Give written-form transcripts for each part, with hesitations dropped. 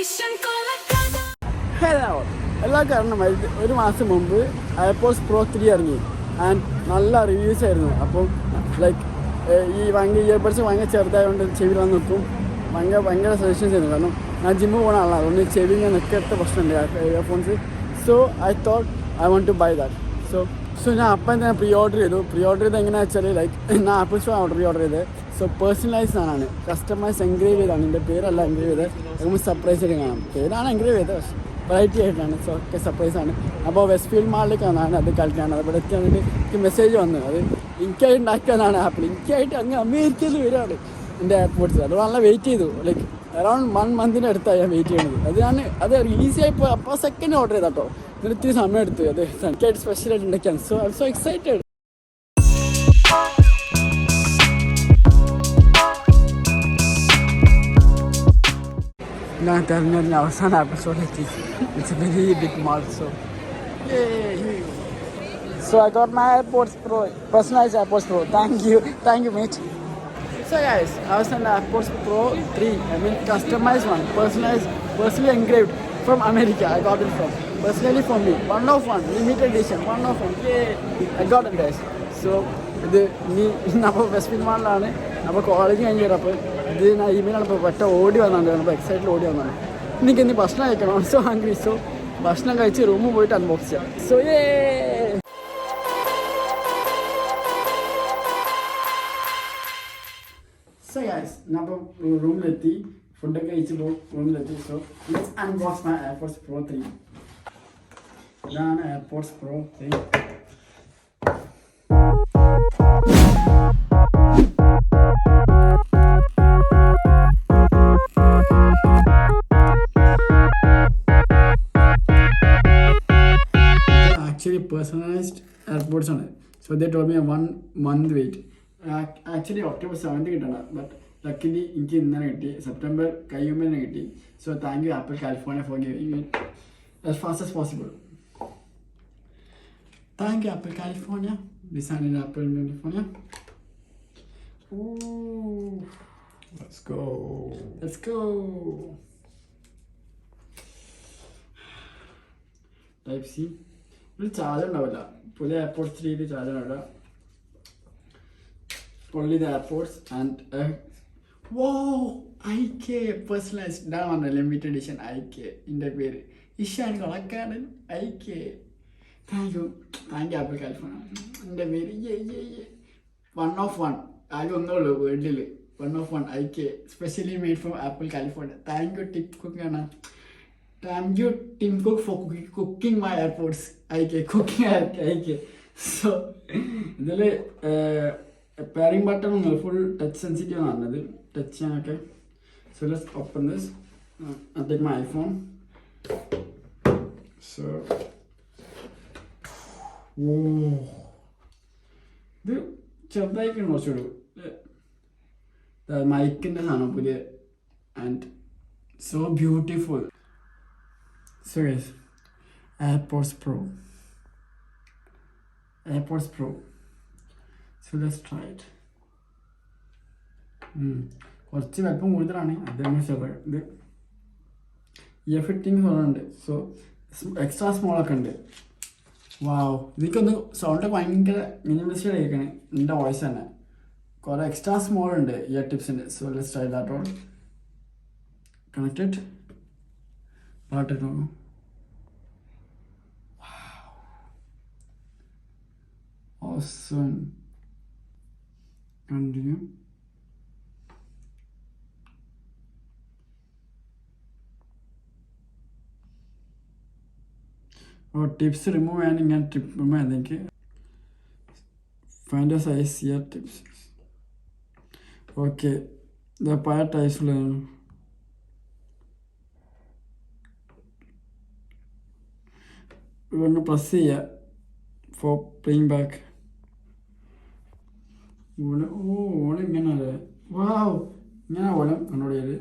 Ishankolakkadan. Hello. എല്ലാ കാരണമായി ഒരു മാസം മുമ്പ് AirPods Pro 3 ഇറങ്ങി ആൻഡ് നല്ല റിവ്യൂസ് ആയിരുന്നു. അപ്പം ലൈക്ക് ഈ ഭയങ്കര ഇയർബഡ്സ് ഭയങ്കര ചെറുതായതുകൊണ്ട് ചെവിയിൽ വന്ന് നിൽക്കും. ഭയങ്കര സജഷൻസ് ആയിരുന്നു. കാരണം ഞാൻ ജിമ്മ് പോകുന്ന ആളാണ്, അതുകൊണ്ട് ചെവിയിൽ ഞാൻ നിൽക്കാത്ത പ്രശ്നമുണ്ട് earphones. So I thought I want to buy that. So ഞാൻ അപ്പം തന്നെ പ്രീ ഓർഡർ ചെയ്തു എങ്ങനെയാണെന്ന് വെച്ചാൽ ലൈക്ക് ഞാൻ ആപ്പിൾ സ്റ്റോർ പ്രീ ഓർഡർ ചെയ്തത്. സോ പേഴ്സണലൈസ്ഡ് ആണ്, കസ്റ്റമൈസ് എൻഗ്രേവ് ചെയ്താണ്. എൻ്റെ പേരല്ല എൻഗ്രേവ് ചെയ്തത്, നമുക്ക് സർപ്രൈസ് ആയിട്ട് കാണാം. പേരാണ് എൻഗ്രേവ് ചെയ്തത്, പക്ഷേ വെറൈറ്റി ആയിട്ടാണ്. സോ ഒക്കെ സർപ്രൈസ് ആണ്. അപ്പോൾ വെസ്റ്റ് ഫീൽഡ് മാളിലേക്ക് വന്നാണ് അത് കളിക്കാണ്. അവിടെ എത്തി വന്നിട്ട് എനിക്ക് മെസ്സേജ് വന്നു, അത് എനിക്കായിട്ട് ഉണ്ടാക്കിയതാണ് ആപ്പിൾ. എനിക്കായിട്ട് അങ്ങ് അമേരിക്കയിൽ വരികയാണ് എൻ്റെ എയർപോർട്ട്സ്. അത് നല്ല വെയിറ്റ് ചെയ്തു, ലൈക്ക് അറൗണ്ട് 1 മന്തിൻ്റെ അടുത്താണ് ഞാൻ വെയിറ്റ് ചെയ്യുന്നത്. അത് റിലീസ് ആയിപ്പോൾ അപ്പോൾ സെക്കൻഡ് ഓർഡർ ചെയ്താൽ കേട്ടോ. ഇത്തിരി സമയം എടുത്തു. അത് എനിക്കായിട്ട് സ്പെഷ്യലായിട്ട് ഉണ്ടാക്കിയാണ്. So I am so excited. ഞാൻ തിരഞ്ഞെടുത്ത അവസാന ആപ്പിൾ സ്റ്റോറിലെത്തി. It's a very big mall. So I got my AirPods Pro, personalized AirPods Pro. Thank you mate. So guys, I was on the AirPods Pro 3. I mean customized one, personally engraved from America. I got it from personally for me. 1 of 1, limited edition. 1 of 1. Yay! I got it guys. So ഇത് നമ്മൾ west field മാളിലാണ്. അപ്പോൾ college കഴിഞ്ഞപ്പോൾ ഇത് ഞാൻ ഈമെയിലാണ് ഇപ്പോൾ പെട്ട ഓടി വന്നാണ്. അപ്പോൾ എക്സൈറ്റിൽ ഓടി വന്നാണ്. എനിക്ക് ഇനി ഭക്ഷണം കഴിക്കണം. So hungry. സോ ഭക്ഷണം കഴിച്ച് റൂമിൽ പോയിട്ട് അൺബോക്സ് ചെയ്യാം. സോ So guys, ഞാൻ ഇപ്പോൾ റൂമിലെത്തി, ഫുഡൊക്കെ കഴിച്ചപ്പോൾ റൂമിലെത്തി. So let's unbox my AirPods Pro 3. ഇതാണ് AirPods Pro 3. Actually personalized AirPods ആണ്. So they told me a 1 month wait. Actually October 7th കിട്ടണം, ബട്ട് ലക്കിലി എനിക്ക് ഇന്നലെ കിട്ടി. സെപ്റ്റംബർ കഴിയുമ്പോൾ തന്നെ കിട്ടി. So thank you apple California four giving it as fast as possible. Thank you Apple California. Design in Apple California. Ooh. Let's go. Type C. ഒരു charger ഉണ്ടാവില്ല. പുതിയ AirPods 3 ചാർജർ ഉണ്ടാവില്ല. Only the AirPods and wow, IK personalized. ഇതാണ് പറഞ്ഞത് limited edition IK. എൻ്റെ പേര് Ishankolakkadan IK. Thank you apple California. എൻ്റെ പേര് 1 of 1. ആകെ ഒന്നേ ഉള്ളൂ വേൾഡിൽ. 1 of 1 IK specially made from apple California. Thank you Tim cook ആണ്. Thank you Tim Cook for cooking my AirPods cooking IK. So ഇതിൽ പെയറിംഗ് ബട്ടൺ ഒന്നുമില്ല, full touch sensitive ആണ് പറഞ്ഞത്, ടച്ച് ചെയ്യാനൊക്കെ. So let's open this. I take my iPhone. So ഇത് ചെറുതായിക്കാണ് കുറച്ചുകൂടി മൈക്കിൻ്റെ സാധനം പുതിയ and so beautiful. So guys, AirPods Pro. So let's try it. കുറച്ച് വലിപ്പം കൂടുതലാണ്. അതേപോലെ ചെറുത് ഇത് ഇയർ ഫിറ്റിംഗ് ഉണ്ട്. സോ എക്സ്ട്രാ സ്മോളൊക്കെ ഉണ്ട്. വാവ്, ഇതിക്കൊന്ന് സൗണ്ടൊക്കെ ഭയങ്കര മിനിമലിസ്റ്റ് കേൾക്കണേ. എൻ്റെ വോയിസ് തന്നെ കുറേ എക്സ്ട്രാ സ്മോൾ ഉണ്ട് ഇയർ ടിപ്സിൻ്റെ. So let's try that all. Connected പാട്ടിട്ടോ. Awesome. Continue. ടിപ്സ് റിമൂവ് ചെയ്യാൻ ഞാൻ ടിപ്പ് റിമൂവ് ചെയ്തെനിക്ക് find a size ear tips. Okay, ഇത് പല ടൈപ്സിലാണ്. ഇതൊന്ന് പ്രസ് ചെയ്യുക ഫോർ പ്ലേയിങ് ബാക്ക്. ഓളം ഇങ്ങനെ അല്ലേ? വാവ്, ഇങ്ങനെ ഓളം കൺട്രോൾ ചെയ്ത്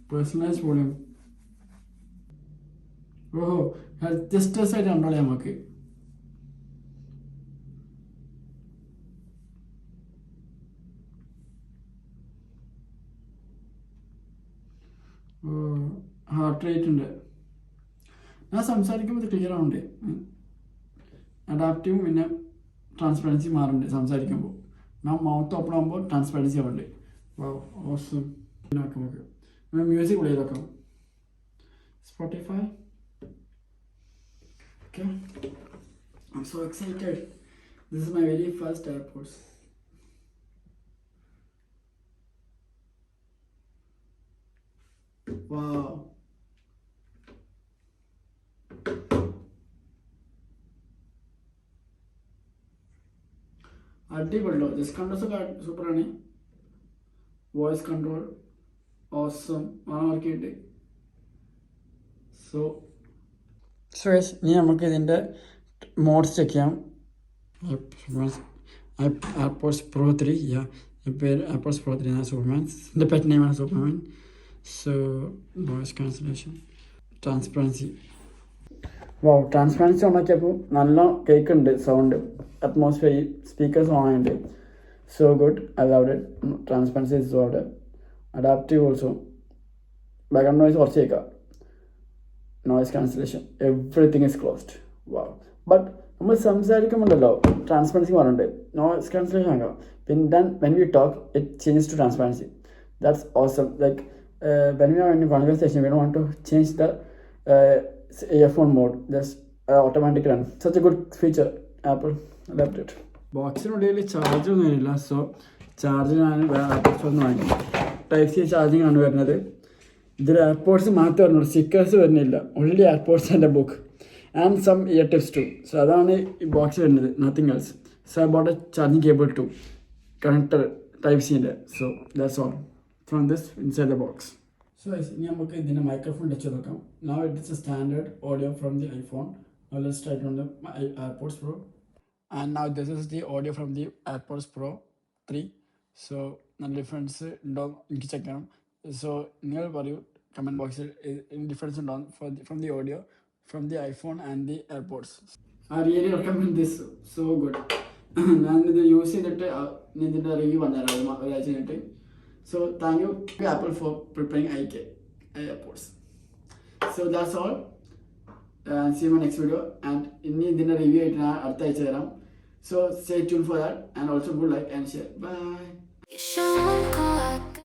പേഴ്സണലൈസ് വോളിയം. ഓഹോ, ജസ്റ്റേഴ്സ് ആയിട്ട് കൺട്രോൾ ചെയ്യാം നമുക്ക്. ഹാർട്ട് റേറ്റ് ഉണ്ട്. ഞാൻ സംസാരിക്കുമ്പോൾ ക്ലിയർ ആവുന്നുണ്ട്. അഡാപ്റ്റീവും പിന്നെ ട്രാൻസ്പെറൻസി മാറുന്നുണ്ട് സംസാരിക്കുമ്പോൾ. ഞാൻ മൗത്ത് ഓപ്പൺ ആകുമ്പോൾ ട്രാൻസ്പെറൻസി ആവുന്നുണ്ട്. Wow, awesome. നമുക്ക് മ്യൂസിക് പ്ലേ ചെയ്തൊക്കാം. Spotify. Okay, I'm so excited. This is my very first AirPods. Wow. അടിപൊളിയോ. ജസ്റ്റ് കണ്ടോസൊക്കെ സൂപ്പറാണ്. വോയിസ് കൺട്രോൾ ഓസം ആർക്കിയിട്ട്. സോ ഇനി നമുക്ക് ഇതിൻ്റെ മോഡ്സ് ചെക്ക് ചെയ്യാം. AirPods Pro 3, yeah. AirPods Pro 3 ആണ് സൂപ്പർമാൻ. എൻ്റെ പെറ്റ് നെയിമാണ് Superman. So voice cancellation, transparency. Transparency ഓണാക്കിയപ്പോൾ നല്ല കേൾക്കുന്നുണ്ട് സൗണ്ട്. അറ്റ്മോസ്ഫിയർ സ്പീക്കേഴ്സ് ഓൺ ആയിട്ടുണ്ട്. So good, I loved it. Transparency is loved. Adaptive also. Background noise കുറച്ച് കേൾക്കാം. Noise cancellation, everything is closed. Wow. But നമ്മൾ സംസാരിക്കുമ്പോണ്ടല്ലോ ട്രാൻസ്പെറൻസി പറഞ്ഞിട്ടുണ്ട്. നോയ്സ് ക്യാൻസലേഷൻ ആക്കാം. പിന്നെ then when we talk it changes to transparency. That's awesome. Like when we are in conversation, we don't want to change the earphone mode. Just automatic run. Such a good feature. Apple loved it. ബോക്സിനുള്ളിൽ charge ഒന്നും വരില്ല. So charge ഞാൻ AirPods ഒന്ന് വാങ്ങി. Type C charging ആണ് വരുന്നത്. ഇതിൽ AirPods മാത്രമേ വരുന്നുള്ളൂ, സ്റ്റിക്കേഴ്സ് വരുന്നില്ല. Only AirPods and a book and some ear tips too. So അതാണ് ഈ ബോക്സ് വരുന്നത്, nothing else. So I bought a charging cable to connector type സിൻ്റെ. So that's all from this inside the box. So ഇനി നമുക്ക് ഇതിൻ്റെ microphone touch ചെയ്ത് നോക്കാം. Now it is a standard audio from the iPhone. Now let's try it on the AirPods Pro. And now this is the audio from the AirPods Pro 3. So നല്ല difference ഉണ്ടോ എനിക്ക് check ചെയ്യണം. So നിങ്ങൾ പറയൂ comment ബോക്സിൽ difference ഉണ്ടോ from the audio from the iPhone and the AirPods. I really recommend this. So good. ഞാനിത് use ചെയ്തിട്ട് ഇതിൻ്റെ റിവ്യൂ വന്നേരാം ഒരാഴ്ച കഴിഞ്ഞിട്ട്. So thank you Apple for preparing AirPods. So that's all. See you in my next video. And inni idinte review aittu adutha aaycha varam. So stay tuned for that, and also good like and share. Bye.